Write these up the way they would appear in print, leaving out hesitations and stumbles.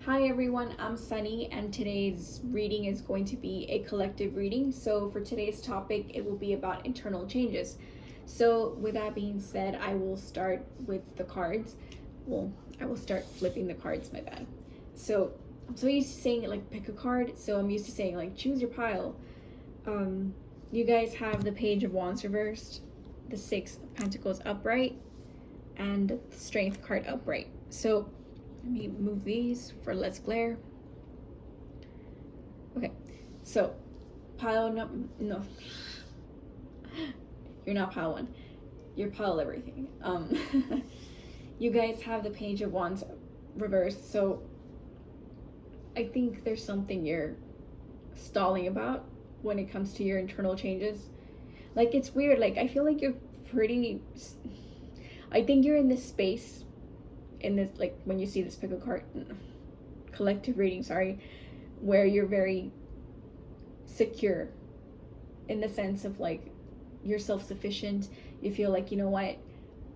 Hi everyone, I'm Sunny, and today's reading is going to be a collective reading. So, for today's topic, it will be about internal changes. So, with that being said, I will start with the cards. Well, I will start flipping the cards, my bad. So, I'm so used to saying it like pick a card, so I'm used to saying like choose your pile. You guys have the Page of Wands reversed, the Six of Pentacles upright, and the Strength card upright. So, let me move these for less glare. Okay, so pile no, you're not pile one. You're pile everything. You guys have the Page of Wands reversed, so I think there's something you're stalling about when it comes to your internal changes. Like, it's weird. Like, I feel like you're pretty. I think you're in this space, in this, like, when you see this pick a card, collective reading, sorry, where you're very secure in the sense of like you're self-sufficient. You feel like, you know what,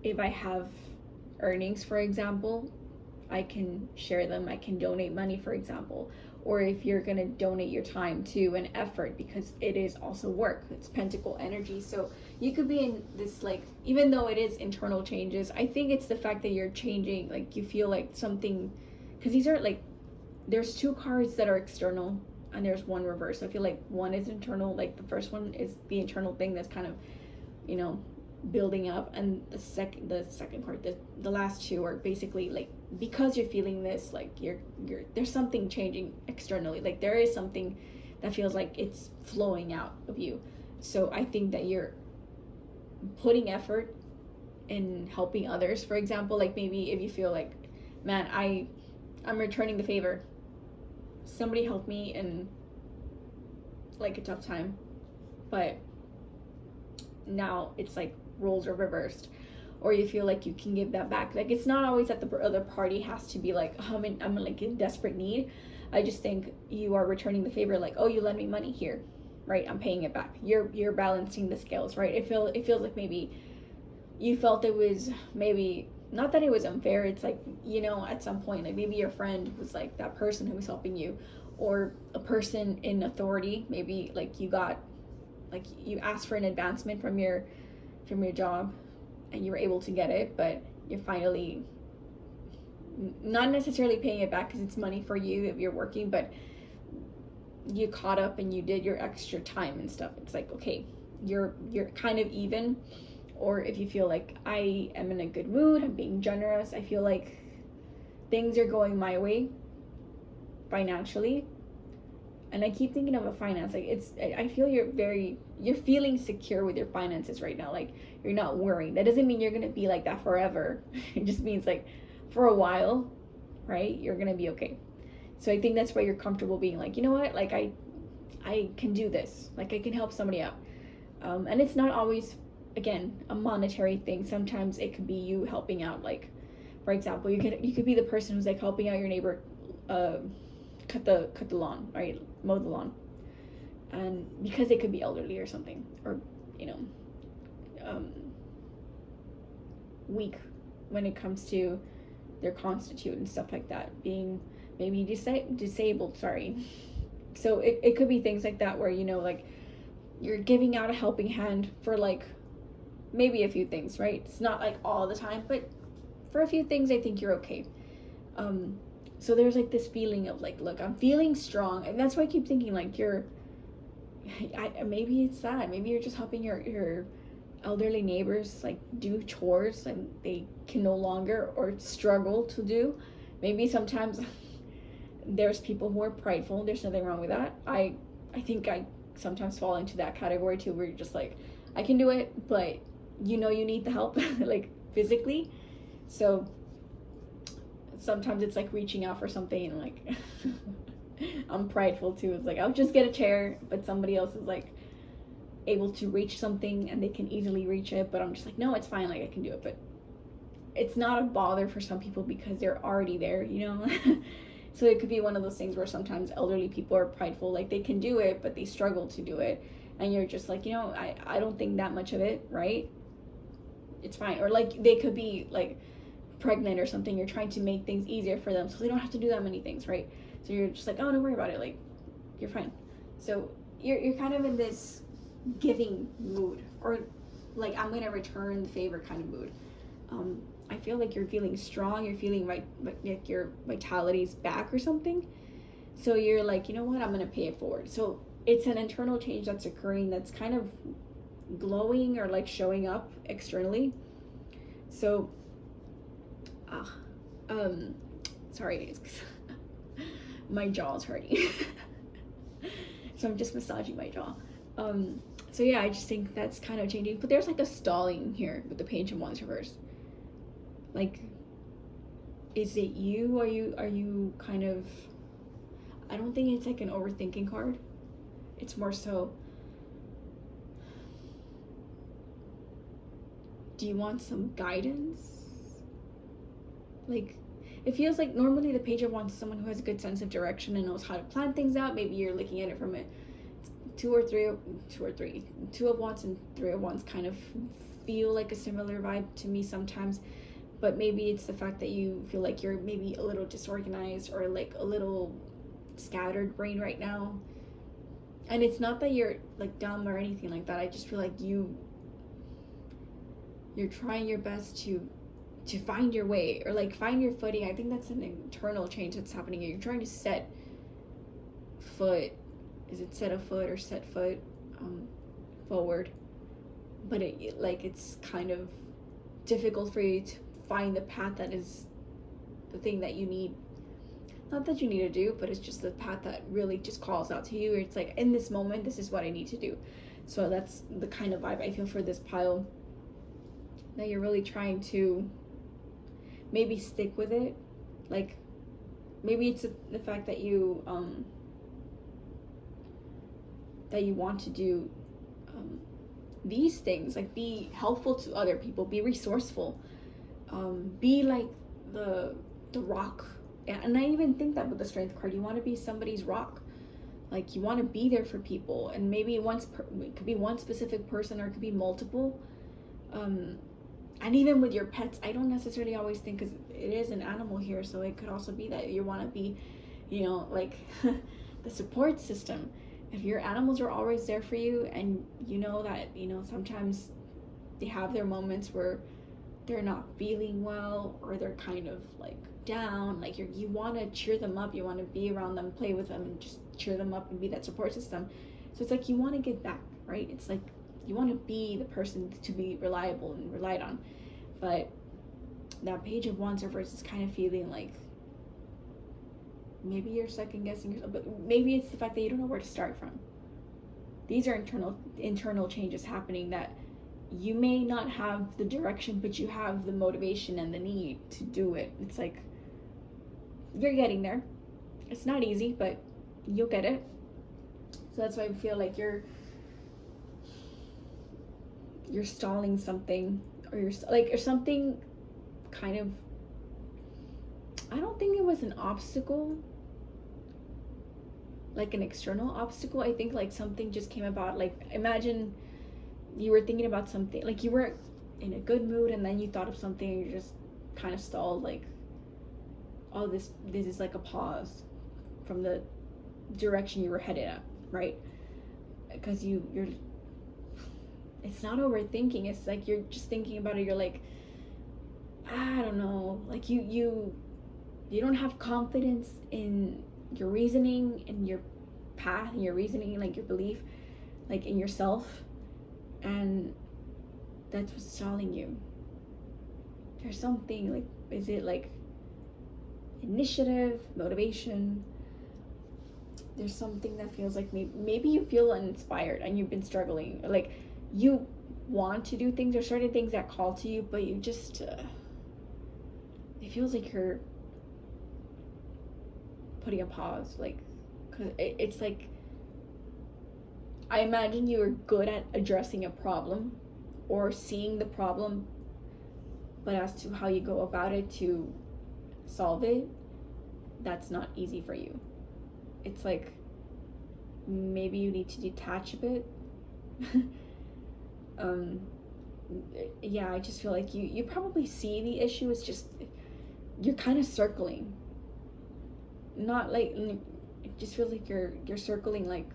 if I have earnings, for example, I can share them, I can donate money, for example. Or if you're going to donate your time to an effort, because it is also work, it's pentacle energy. So you could be in this, like, even though it is internal changes, I think it's the fact that you're changing, like you feel like something, because these are like, there's two cards that are external and there's one reverse. I feel like one is internal, like the first one is the internal thing that's kind of, you know, building up, and the second card, the last two are basically like, because you're feeling this, like you're there's something changing externally, like there is something that feels like it's flowing out of you. So I think that you're putting effort in helping others, for example. Like, maybe if you feel like, man, I'm returning the favor, somebody helped me in like a tough time, but now it's like roles are reversed, or you feel like you can give that back. Like, it's not always that the other party has to be like, oh, I'm like in desperate need. I just think you are returning the favor, like, oh, you lend me money here, right, I'm paying it back. You're balancing the scales, right? It feels like maybe you felt it was, maybe not that it was unfair, it's like, you know, at some point, like maybe your friend was like that person who was helping you, or a person in authority, maybe like you got, like you asked for an advancement from your job and you were able to get it, but you're finally not necessarily paying it back because it's money for you if you're working, but you caught up and you did your extra time and stuff. It's like, okay, you're kind of even. Or if you feel like, I am in a good mood, I'm being generous, I feel like things are going my way financially. And I keep thinking of a finance, like I feel you're feeling secure with your finances right now. Like, you're not worrying. That doesn't mean you're gonna be like that forever. It just means like for a while, right, you're gonna be okay. So I think that's why you're comfortable being like, you know what, like I can do this, like I can help somebody out. And it's not always, again, a monetary thing. Sometimes it could be you helping out, like, for example, you could be the person who's like helping out your neighbor cut the lawn, right, mow the lawn, and because they could be elderly or something, or, you know, weak when it comes to their constitute and stuff like that, being maybe disabled, sorry. So it could be things like that where, you know, like you're giving out a helping hand for like maybe a few things, right? It's not like all the time, but for a few things I think you're okay. So there's like this feeling of like, look, I'm feeling strong, and that's why I keep thinking like maybe it's that, maybe you're just helping your elderly neighbors like do chores and they can no longer or struggle to do. Maybe sometimes there's people who are prideful, there's nothing wrong with that. I think I sometimes fall into that category too, where you're just like, I can do it, but you know you need the help like physically. So sometimes it's like reaching out for something and like I'm prideful too. It's like, I'll just get a chair, but somebody else is like able to reach something and they can easily reach it, but I'm just like, no, it's fine, like I can do it. But it's not a bother for some people because they're already there, you know. So it could be one of those things where sometimes elderly people are prideful, like they can do it but they struggle to do it, and you're just like, you know, I don't think that much of it, right? It's fine. Or like they could be like pregnant or something, you're trying to make things easier for them so they don't have to do that many things, right? So you're just like, oh, don't worry about it, like, you're fine. So you're kind of in this giving mood, or like, I'm gonna return the favor kind of mood. I feel like you're feeling strong, you're feeling like your vitality's back or something. So you're like, you know what, I'm gonna pay it forward. So it's an internal change that's occurring that's kind of glowing or like showing up externally. So sorry, my jaw's hurting. So I'm just massaging my jaw. So yeah, I just think that's kind of changing, but there's like a stalling here with the Page of Wands reversed. Like, is it you? Are you kind of, I don't think it's like an overthinking card. It's more so, do you want some guidance? Like, it feels like normally the Page of Wands is someone who has a good sense of direction and knows how to plan things out. Maybe you're looking at it from a two of Wands and Three of Wands kind of feel like a similar vibe to me sometimes. But maybe it's the fact that you feel like you're maybe a little disorganized or like a little scattered brain right now. And it's not that you're like dumb or anything like that. I just feel like you're trying your best to find your way or like find your footing. I think that's an internal change that's happening here. You're trying to set foot. Is it set a foot or set foot forward? But it's kind of difficult for you to find the path that is the thing that you need. Not that you need to do, but it's just the path that really just calls out to you. It's like, in this moment, this is what I need to do. So that's the kind of vibe I feel for this pile, that you're really trying to maybe stick with it. Like, maybe it's the fact that you want to do these things, like be helpful to other people, be resourceful, be like the rock. And I even think that with the Strength card, you want to be somebody's rock. Like, you want to be there for people, and maybe it could be one specific person, or it could be multiple. And even with your pets, I don't necessarily always think, because it is an animal here, so it could also be that you want to be, like the support system. If your animals are always there for you, and you know that, sometimes they have their moments where they're not feeling well, or they're kind of like down, like you want to cheer them up, you want to be around them, play with them, and just cheer them up and be that support system. So it's like you want to get back, right? It's like you want to be the person to be reliable and relied on. But that Page of Wands reverse is kind of feeling like maybe you're second guessing yourself, but maybe it's the fact that you don't know where to start from. These are internal changes happening, that you may not have the direction, but you have the motivation and the need to do it. It's like you're getting there. It's not easy, but you'll get it. So that's why I feel like you're stalling something, or you're like, or something kind of, I don't think it was an obstacle, like an external obstacle. I think like something just came about. Like, imagine you were thinking about something, like you were in a good mood, and then you thought of something and you just kind of stalled, like, oh, this is like a pause from the direction you were headed at, right? Because you're it's not overthinking, it's like you're just thinking about it. You're like, I don't know, like you don't have confidence in your reasoning, in your path, in your reasoning, like your belief, like in yourself, and that's what's stalling you. There's something, like, is it like initiative, motivation? There's something that feels like maybe you feel uninspired and you've been struggling, like you want to do things, or certain things that call to you, but you just it feels like you're putting a pause, like, cause it's like, I imagine you are good at addressing a problem or seeing the problem, but as to how you go about it to solve it, that's not easy for you. It's like maybe you need to detach a bit. Yeah, I just feel like you probably see the issue. It's just you're kind of circling. Not like, it just feels like you're circling like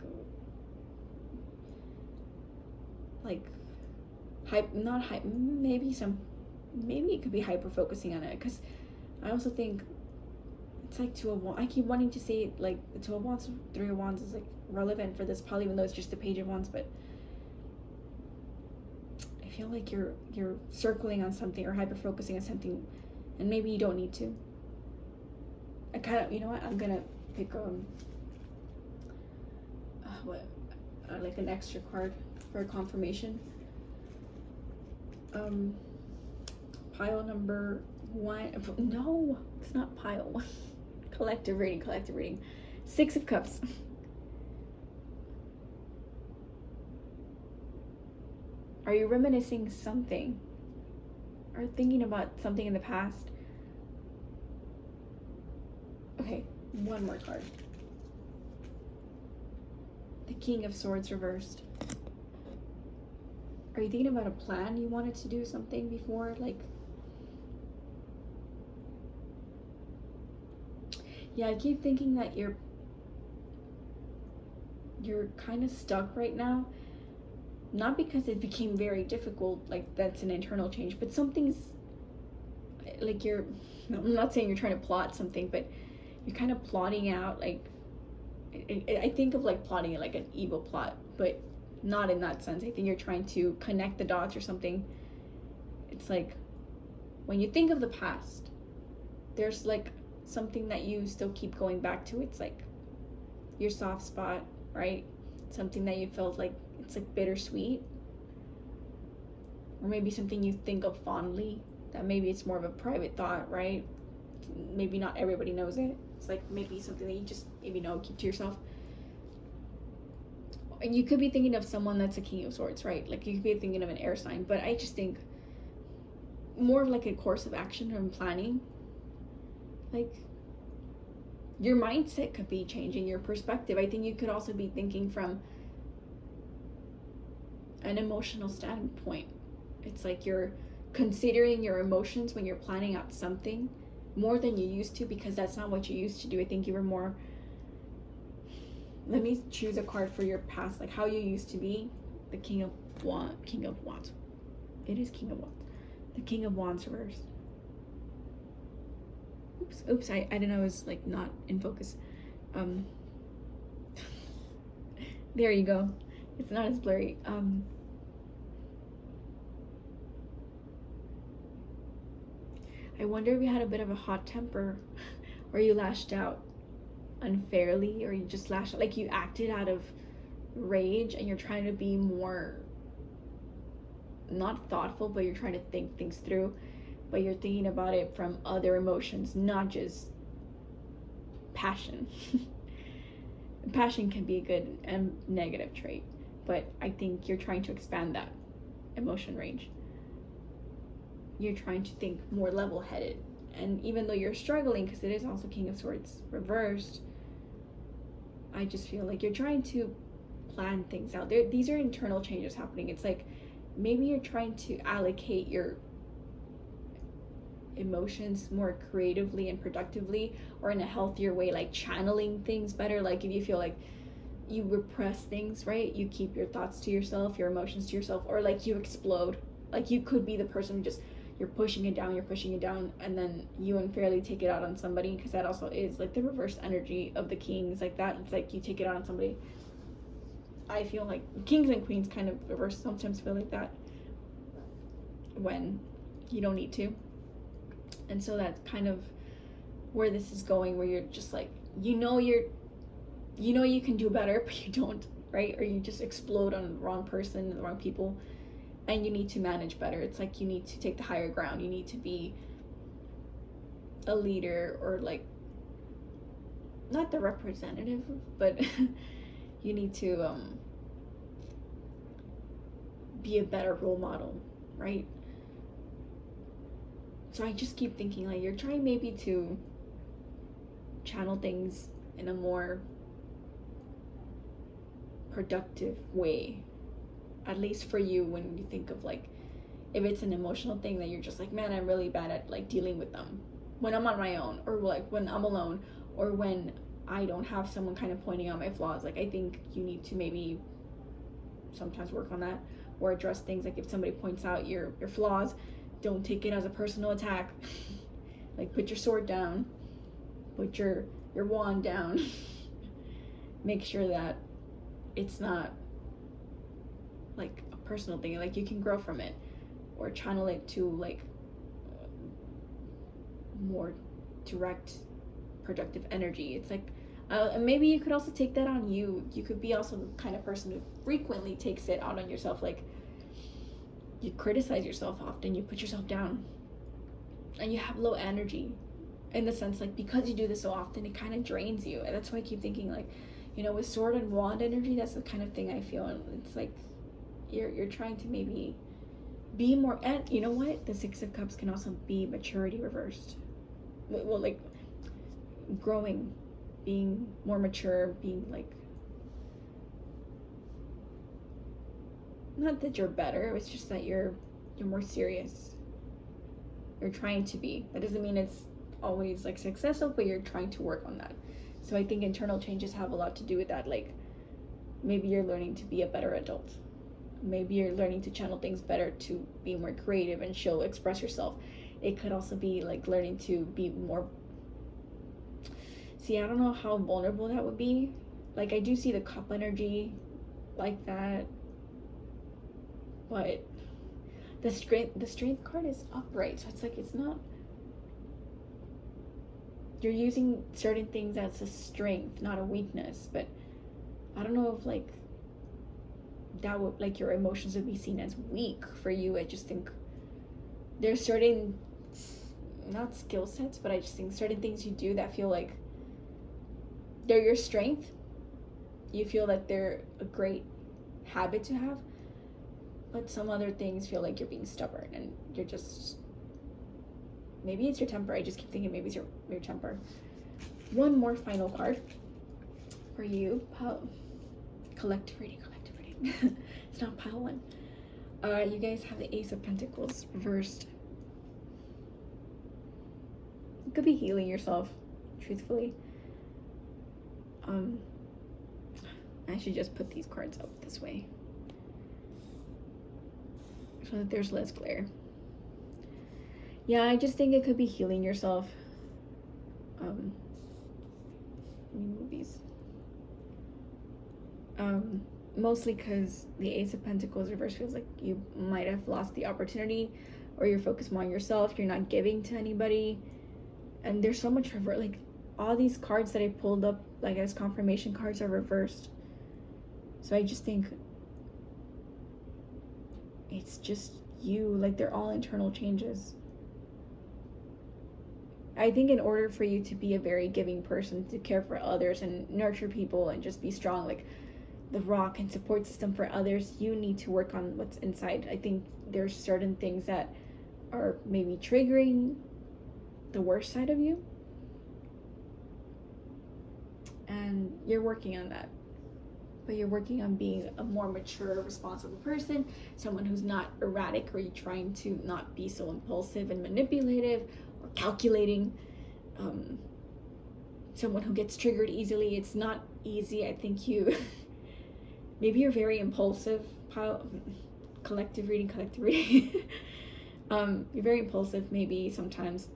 hype, not hype, maybe it could be hyper focusing on it, because I also think it's like Two of Wands. I keep wanting to say like the Two of Wands, Three of Wands is like relevant for this probably, even though it's just the Page of Wands, but I feel like you're circling on something or hyper focusing on something, and maybe you don't need to. I kind of, you know what, I'm gonna pick like an extra card for a confirmation. Pile number 1. No, it's not pile. collective reading. 6 of Cups. Are you reminiscing something or thinking about something in the past? Okay, one more card. The King of Swords reversed. Are you thinking about a plan you wanted to do something before? Like, yeah, I keep thinking that you're kind of stuck right now. Not because it became very difficult, like that's an internal change, but something's like I'm not saying you're trying to plot something, but you're kind of plotting out like, I think of like plotting like an evil plot, but not in that sense. I think you're trying to connect the dots or something. It's like when you think of the past, there's like something that you still keep going back to. It's like your soft spot, right? Something that you felt like it's like bittersweet, or maybe something you think of fondly, that maybe it's more of a private thought, right? Maybe not everybody knows it. It's like maybe something that you just maybe know, keep to yourself. And you could be thinking of someone that's a King of Swords, right? Like you could be thinking of an air sign, but I just think more of like a course of action and planning. Like your mindset could be changing, your perspective. I think you could also be thinking from an emotional standpoint. It's like you're considering your emotions when you're planning out something more than you used to, because that's not what you used to do. I think you were more, let me choose a card for your past, like how you used to be. The King of Wands. It is King of Wands. The King of Wands reversed. Oops, I didn't know it was like not in focus. There you go. It's not as blurry. I wonder if you had a bit of a hot temper, or you lashed out unfairly, or you just lashed out, like you acted out of rage and you're trying to be more, not thoughtful, but you're trying to think things through, but you're thinking about it from other emotions, not just passion. Passion can be a good and negative trait, but I think you're trying to expand that emotion range. You're trying to think more level-headed, and even though you're struggling, because it is also King of Swords reversed, I just feel like you're trying to plan things out. These are internal changes happening. It's like maybe you're trying to allocate your emotions more creatively and productively, or in a healthier way, like channeling things better. Like if you feel like you repress things, right, you keep your thoughts to yourself, your emotions to yourself, or like you explode. Like you could be the person who just, you're pushing it down, and then you unfairly take it out on somebody, because that also is like the reverse energy of the kings, like that. It's like you take it out on somebody. I feel like kings and queens kind of reverse sometimes feel like that when you don't need to. And so that's kind of where this is going, where you're just like, you know you can do better, but you don't, right? Or you just explode on the wrong person and the wrong people, and you need to manage better. It's like you need to take the higher ground. You need to be a leader, or like not the representative, but you need to be a better role model, right? So I just keep thinking like you're trying maybe to channel things in a more productive way, at least for you, when you think of like, if it's an emotional thing that you're just like, man, I'm really bad at like dealing with them. when I'm on my own, or like when I'm alone, or when I don't have someone kind of pointing out my flaws. Like I think you need to maybe sometimes work on that, or address things. Like if somebody points out your flaws, don't take it as a personal attack. Like put your sword down, put your wand down. Make sure that it's not like a personal thing. Like you can grow from it, or channel it to like more direct productive energy. It's like and maybe you could also take that on you. You could be also the kind of person who frequently takes it out on yourself. Like you criticize yourself often, you put yourself down, and you have low energy, in the sense like because you do this so often, it kind of drains you. And that's why I keep thinking like, you know, with sword and wand energy, that's the kind of thing I feel. And it's like you're trying to maybe be more, and you know what, the Six of Cups can also be maturity reversed. Well, like growing, being more mature, being like, not that you're better, it's just that you're more serious. You're trying to be. That doesn't mean it's always like successful, but you're trying to work on that. So I think internal changes have a lot to do with that. Like maybe you're learning to be a better adult. Maybe you're learning to channel things better, to be more creative and show, express yourself. It could also be like learning to be more, see, I don't know how vulnerable that would be. Like I do see the cup energy like that, but the strength card is upright, so it's like it's not, you're using certain things as a strength, not a weakness. But I don't know if like that would, like your emotions would be seen as weak for you. I just think there's certain, not skill sets, but I just think certain things you do that feel like they're your strength. You feel like they're a great habit to have, but some other things feel like you're being stubborn and you're just, maybe it's your temper. I just keep thinking maybe it's your temper. One more final card for you. Collective reading. It's not pile one. You guys have the Ace of Pentacles reversed. You could be healing yourself, truthfully. I should just put these cards up this way so that there's less glare. Yeah, I just think it could be healing yourself. Let me move these. Mostly because the Ace of Pentacles reverse feels like you might have lost the opportunity, or you're focused more on yourself. You're not giving to anybody, and there's so much reverse. Like all these cards that I pulled up, like as confirmation cards, are reversed. So I just think it's just you. Like they're all internal changes. I think in order for you to be a very giving person, to care for others and nurture people and just be strong, like the rock and support system for others, you need to work on what's inside. I think there's certain things that are maybe triggering the worst side of you, and you're working on that. But you're working on being a more mature, responsible person, someone who's not erratic, or you're trying to not be so impulsive and manipulative or calculating. Someone who gets triggered easily. It's not easy. I think you maybe you're very impulsive. Collective reading. You're very impulsive maybe sometimes,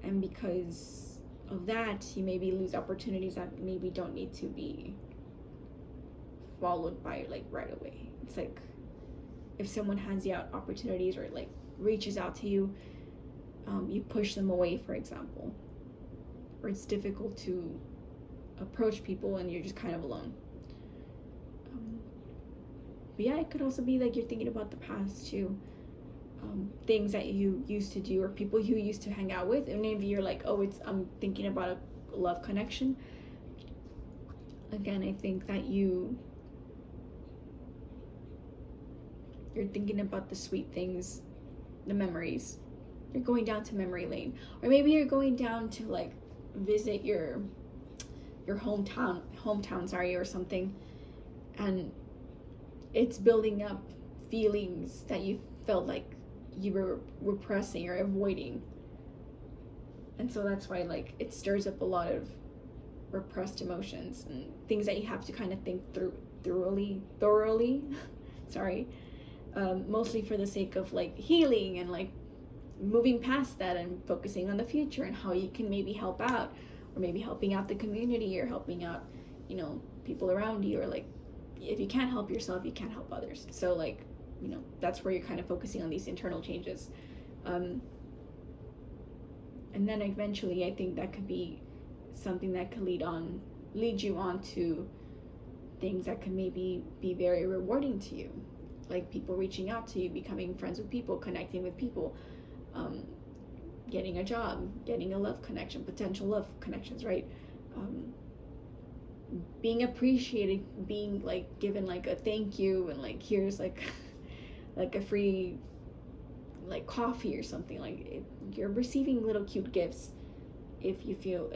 and because of that, you maybe lose opportunities that maybe don't need to be followed by like right away. It's like if someone hands you out opportunities or like reaches out to you, you push them away, for example, or it's difficult to approach people and you're just kind of alone. But yeah, it could also be like you're thinking about the past too. Things that you used to do, or people you used to hang out with, and maybe you're like, oh, I'm thinking about a love connection. Again, I think that you're thinking about the sweet things, the memories. You're going down to memory lane, or maybe you're going down to like visit your hometown, or something, and it's building up feelings that you felt like you were repressing or avoiding. And so that's why like it stirs up a lot of repressed emotions and things that you have to kind of think through thoroughly sorry, mostly for the sake of like healing and like moving past that and focusing on the future and how you can maybe help out, or maybe helping out the community, or helping out, you know, people around you, or like if you can't help yourself, you can't help others. So like, you know, that's where you're kind of focusing on these internal changes. And then eventually I think that could be something that could lead you on to things that can maybe be very rewarding to you, like people reaching out to you, becoming friends with people, connecting with people, getting a job, getting a love connection, potential love connections, right? Being appreciated, being like given like a thank you, and like here's like like a free like coffee or something. Like you're receiving little cute gifts if you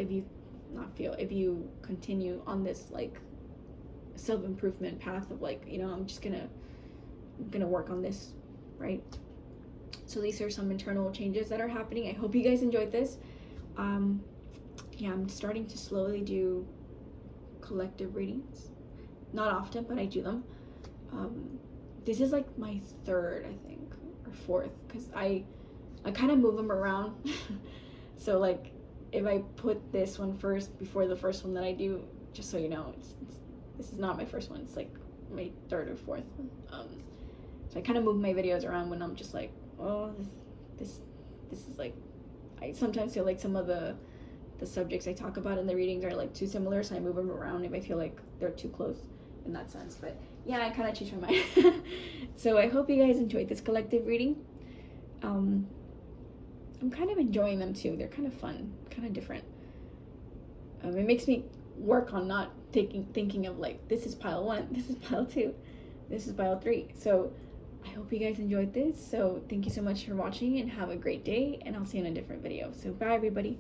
continue on this like self-improvement path of like, you know, I'm gonna work on this, right? So these are some internal changes that are happening. I hope you guys enjoyed this. Yeah, I'm starting to slowly do collective readings. Not often, but I do them. This is like my third, I think, or fourth, because I kind of move them around. So like if I put this one first before the first one that I do, just so you know, this is not my first one. It's like my third or fourth. So I kind of move my videos around when I'm just like, oh, this is like, I sometimes feel like some of the subjects I talk about in the readings are like too similar, so I move them around if I feel like they're too close in that sense. But yeah, I kind of change my mind. So I hope you guys enjoyed this collective reading. I'm kind of enjoying them too. They're kind of fun, kind of different. It makes me work on not thinking of like, this is pile 1, this is pile 2, this is pile 3. So I hope you guys enjoyed this. So thank you so much for watching, and have a great day, and I'll see you in a different video. So bye everybody.